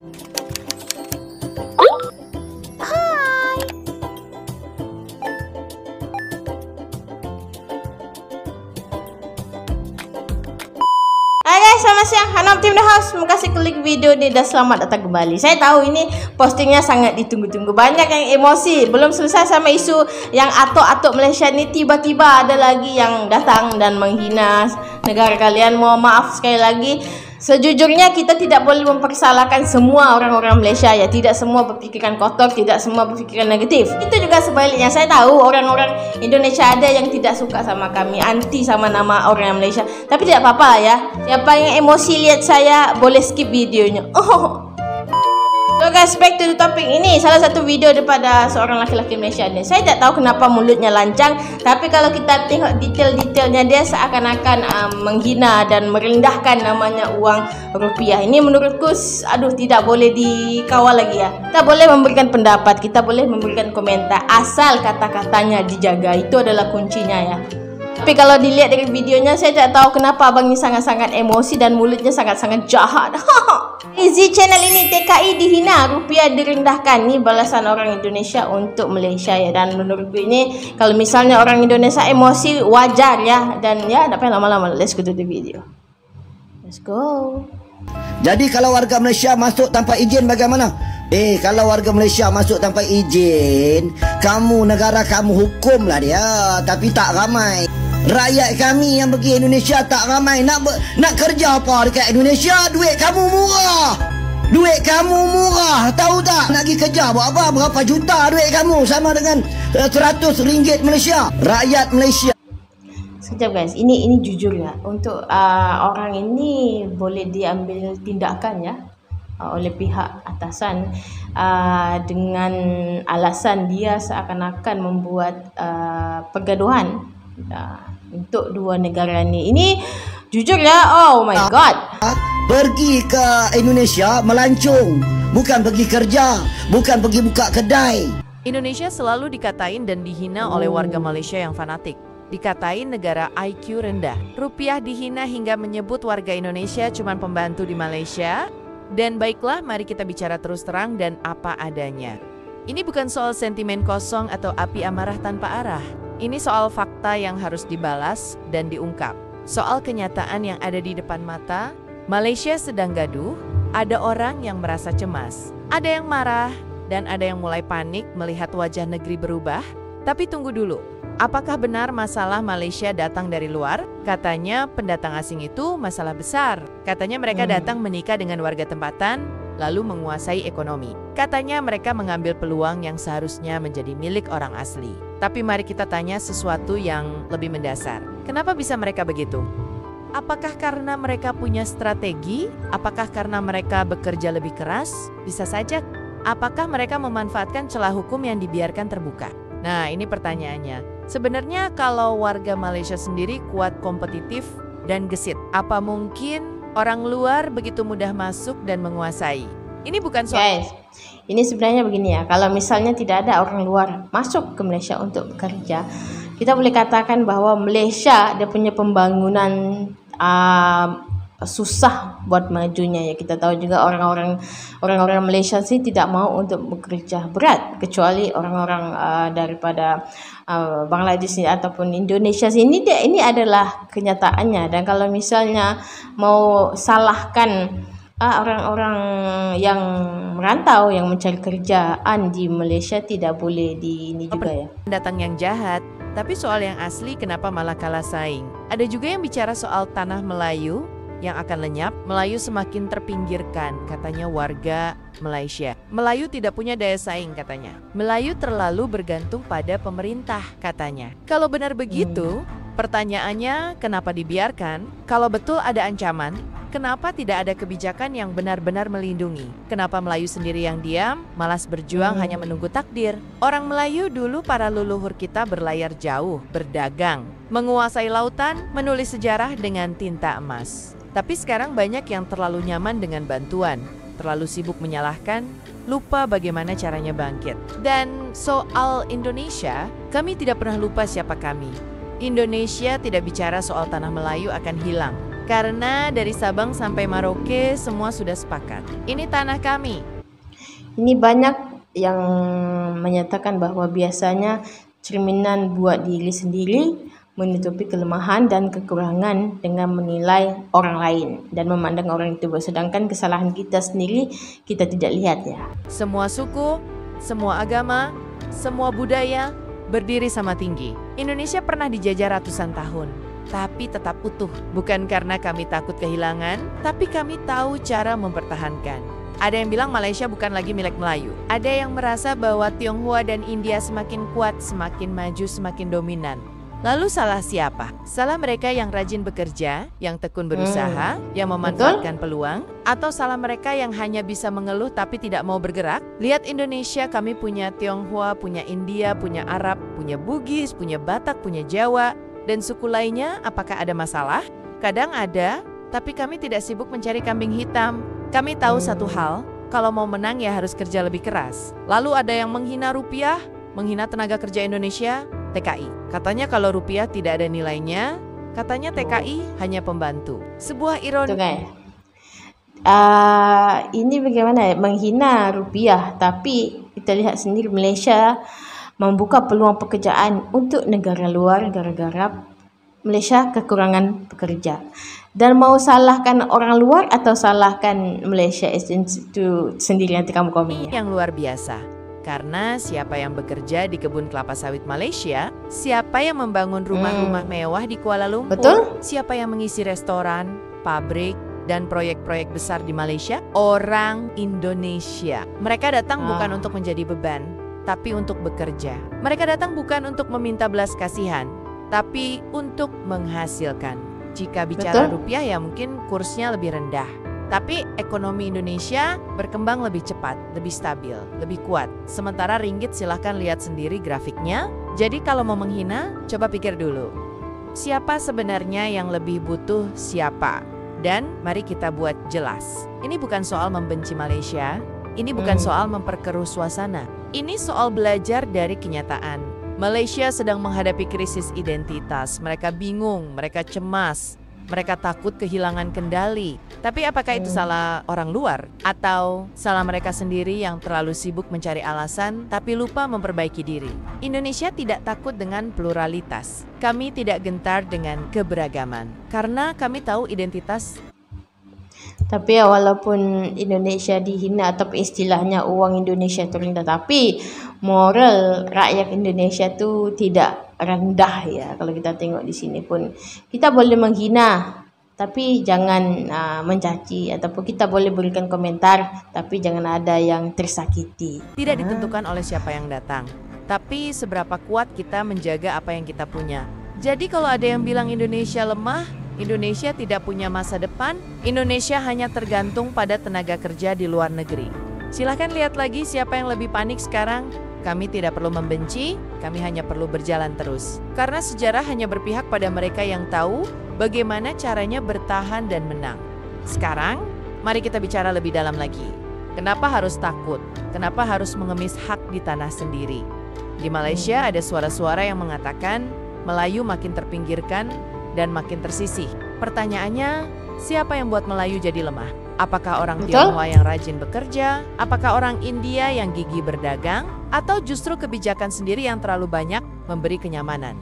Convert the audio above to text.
Hai guys, selamat siang. Hanam Tim The House. Terima kasih klik video ini dan selamat datang kembali. Saya tahu ini postingnya sangat ditunggu-tunggu. Banyak yang emosi. Belum selesai sama isu yang atok-atok Malaysia ini, tiba-tiba ada lagi yang datang dan menghina negara kalian. Mohon maaf sekali lagi. Sejujurnya kita tidak boleh mempersalahkan semua orang-orang Malaysia ya. Tidak semua berpikiran kotor, tidak semua berpikiran negatif. Itu juga sebaliknya. Saya tahu orang-orang Indonesia ada yang tidak suka sama kami, anti sama nama orang Malaysia. Tapi tidak apa-apa ya. Siapa yang emosi lihat saya boleh skip videonya. So guys, back to the topic ini. Salah satu video daripada seorang laki-laki Malaysia ni. Saya tak tahu kenapa mulutnya lancang, tapi kalau kita tengok detail-detailnya, dia seakan-akan menghina dan merendahkan namanya uang rupiah. Ini menurutku tidak boleh dikawal lagi ya. Kita boleh memberikan pendapat, kita boleh memberikan komentar, asal kata-katanya dijaga. Itu adalah kuncinya ya. Tapi kalau dilihat dari videonya, saya tak tahu kenapa abang ini sangat-sangat emosi dan mulutnya sangat-sangat jahat. Di channel ini TKI dihina, rupiah direndahkan. Ini balasan orang Indonesia untuk Malaysia ya. Dan menurutku ini, kalau misalnya orang Indonesia emosi, wajar ya. Dan ya, tak payah lama-lama. Let's go to the video. Let's go. Jadi kalau warga Malaysia masuk tanpa izin bagaimana? Kalau warga Malaysia masuk tanpa izin, kamu negara kamu hukumlah dia, tapi tak ramai. Rakyat kami yang pergi Indonesia tak ramai. Nak kerja apa dekat Indonesia? Duit kamu murah. Duit kamu murah. Tahu tak? Nak pergi kerja buat apa? Berapa juta duit kamu? Sama dengan RM100 Malaysia. Rakyat Malaysia. Sekejap guys, ini jujur ya. Untuk orang ini boleh diambil tindakan ya oleh pihak atasan dengan alasan dia seakan-akan membuat pergaduhan untuk dua negara ni. Ini jujur ya, oh my god. Pergi ke Indonesia melancong, bukan pergi kerja, bukan pergi buka kedai. Indonesia selalu dikatain dan dihina oleh warga Malaysia yang fanatik. Dikatain negara IQ rendah. Rupiah dihina hingga menyebut warga Indonesia cuma pembantu di Malaysia. Dan baiklah, mari kita bicara terus terang dan apa adanya. Ini bukan soal sentimen kosong atau api amarah tanpa arah. Ini soal fakta yang harus dibalas dan diungkap. Soal kenyataan yang ada di depan mata. Malaysia sedang gaduh, ada orang yang merasa cemas. Ada yang marah dan ada yang mulai panik melihat wajah negeri berubah. Tapi tunggu dulu. Apakah benar masalah Malaysia datang dari luar? Katanya pendatang asing itu masalah besar. Katanya mereka datang menikah dengan warga tempatan, lalu menguasai ekonomi. Katanya mereka mengambil peluang yang seharusnya menjadi milik orang asli. Tapi mari kita tanya sesuatu yang lebih mendasar. Kenapa bisa mereka begitu? Apakah karena mereka punya strategi? Apakah karena mereka bekerja lebih keras? Bisa saja. Apakah mereka memanfaatkan celah hukum yang dibiarkan terbuka? Nah, ini pertanyaannya. Sebenarnya kalau warga Malaysia sendiri kuat kompetitif dan gesit, apa mungkin orang luar begitu mudah masuk dan menguasai? Ini bukan soal... Guys, ini sebenarnya begini ya. Kalau misalnya tidak ada orang luar masuk ke Malaysia untuk bekerja, kita boleh katakan bahwa Malaysia dia punya pembangunan susah buat majunya ya. Kita tahu juga orang-orang Malaysia sih tidak mau untuk bekerja berat, kecuali orang-orang daripada Bangladesh ataupun Indonesia sini. Ini adalah kenyataannya. Dan kalau misalnya mau salahkan orang-orang yang merantau yang mencari kerjaan di Malaysia, tidak boleh ini juga ya. Pendatang yang jahat. Tapi soal yang asli kenapa malah kalah saing? Ada juga yang bicara soal tanah Melayu yang akan lenyap. Melayu semakin terpinggirkan, katanya warga Malaysia. Melayu tidak punya daya saing, katanya. Melayu terlalu bergantung pada pemerintah, katanya. Kalau benar begitu, pertanyaannya kenapa dibiarkan? Kalau betul ada ancaman, kenapa tidak ada kebijakan yang benar-benar melindungi? Kenapa Melayu sendiri yang diam, malas berjuang hanya menunggu takdir? Orang Melayu dulu para leluhur kita berlayar jauh, berdagang, menguasai lautan, menulis sejarah dengan tinta emas. Tapi sekarang banyak yang terlalu nyaman dengan bantuan, terlalu sibuk menyalahkan, lupa bagaimana caranya bangkit. Dan soal Indonesia, kami tidak pernah lupa siapa kami. Indonesia tidak bicara soal tanah Melayu akan hilang. Karena dari Sabang sampai Merauke semua sudah sepakat. Ini tanah kami. Ini banyak yang menyatakan bahwa biasanya cerminan buat diri sendiri, menutupi kelemahan dan kekurangan dengan menilai orang lain dan memandang orang itu, sedangkan kesalahan kita sendiri kita tidak lihat ya. Semua suku, semua agama, semua budaya berdiri sama tinggi. Indonesia pernah dijajah ratusan tahun, tapi tetap utuh. Bukan karena kami takut kehilangan, tapi kami tahu cara mempertahankan. Ada yang bilang Malaysia bukan lagi milik Melayu. Ada yang merasa bahwa Tionghoa dan India semakin kuat, semakin maju, semakin dominan. Lalu salah siapa? Salah mereka yang rajin bekerja, yang tekun berusaha, yang memanfaatkan peluang, atau salah mereka yang hanya bisa mengeluh tapi tidak mau bergerak? Lihat Indonesia, kami punya Tionghoa, punya India, punya Arab, punya Bugis, punya Batak, punya Jawa, dan suku lainnya. Apakah ada masalah? Kadang ada, tapi kami tidak sibuk mencari kambing hitam. Kami tahu satu hal, kalau mau menang ya harus kerja lebih keras. Lalu ada yang menghina rupiah, menghina tenaga kerja Indonesia, TKI. Katanya kalau rupiah tidak ada nilainya, katanya TKI hanya pembantu. Sebuah ironi. Ini bagaimana ya? Menghina rupiah, tapi kita lihat sendiri Malaysia membuka peluang pekerjaan untuk negara luar gara-gara Malaysia kekurangan pekerja. Dan mau salahkan orang luar atau salahkan Malaysia itu sendiri, nanti kamu komen ya. Yang luar biasa. Karena siapa yang bekerja di kebun kelapa sawit Malaysia, siapa yang membangun rumah-rumah mewah di Kuala Lumpur, betul? Siapa yang mengisi restoran, pabrik, dan proyek-proyek besar di Malaysia? Orang Indonesia. Mereka datang bukan untuk menjadi beban, tapi untuk bekerja. Mereka datang bukan untuk meminta belas kasihan, tapi untuk menghasilkan. Jika bicara rupiah ya mungkin kursnya lebih rendah. Tapi ekonomi Indonesia berkembang lebih cepat, lebih stabil, lebih kuat. Sementara ringgit silahkan lihat sendiri grafiknya. Jadi kalau mau menghina, coba pikir dulu. Siapa sebenarnya yang lebih butuh siapa? Dan mari kita buat jelas. Ini bukan soal membenci Malaysia. Ini bukan soal memperkeruh suasana. Ini soal belajar dari kenyataan. Malaysia sedang menghadapi krisis identitas. Mereka bingung, mereka cemas. Mereka takut kehilangan kendali. Tapi apakah itu salah orang luar? Atau salah mereka sendiri yang terlalu sibuk mencari alasan tapi lupa memperbaiki diri? Indonesia tidak takut dengan pluralitas. Kami tidak gentar dengan keberagaman. Karena kami tahu identitas. Tapi ya, walaupun Indonesia dihina atau istilahnya uang Indonesia itu rendah, tapi moral rakyat Indonesia itu tidak rendah ya. Kalau kita tengok di sini pun kita boleh menghina, tapi jangan mencaci, ataupun kita boleh berikan komentar, tapi jangan ada yang tersakiti. Tidak ditentukan oleh siapa yang datang, tapi seberapa kuat kita menjaga apa yang kita punya. Jadi kalau ada yang bilang Indonesia lemah, Indonesia tidak punya masa depan, Indonesia hanya tergantung pada tenaga kerja di luar negeri. Silahkan lihat lagi siapa yang lebih panik sekarang. Kami tidak perlu membenci, kami hanya perlu berjalan terus. Karena sejarah hanya berpihak pada mereka yang tahu bagaimana caranya bertahan dan menang. Sekarang, mari kita bicara lebih dalam lagi. Kenapa harus takut? Kenapa harus mengemis hak di tanah sendiri? Di Malaysia ada suara-suara yang mengatakan Melayu makin terpinggirkan dan makin tersisih. Pertanyaannya, siapa yang buat Melayu jadi lemah? Apakah orang Tionghoa yang rajin bekerja? Apakah orang India yang gigih berdagang? Atau justru kebijakan sendiri yang terlalu banyak memberi kenyamanan?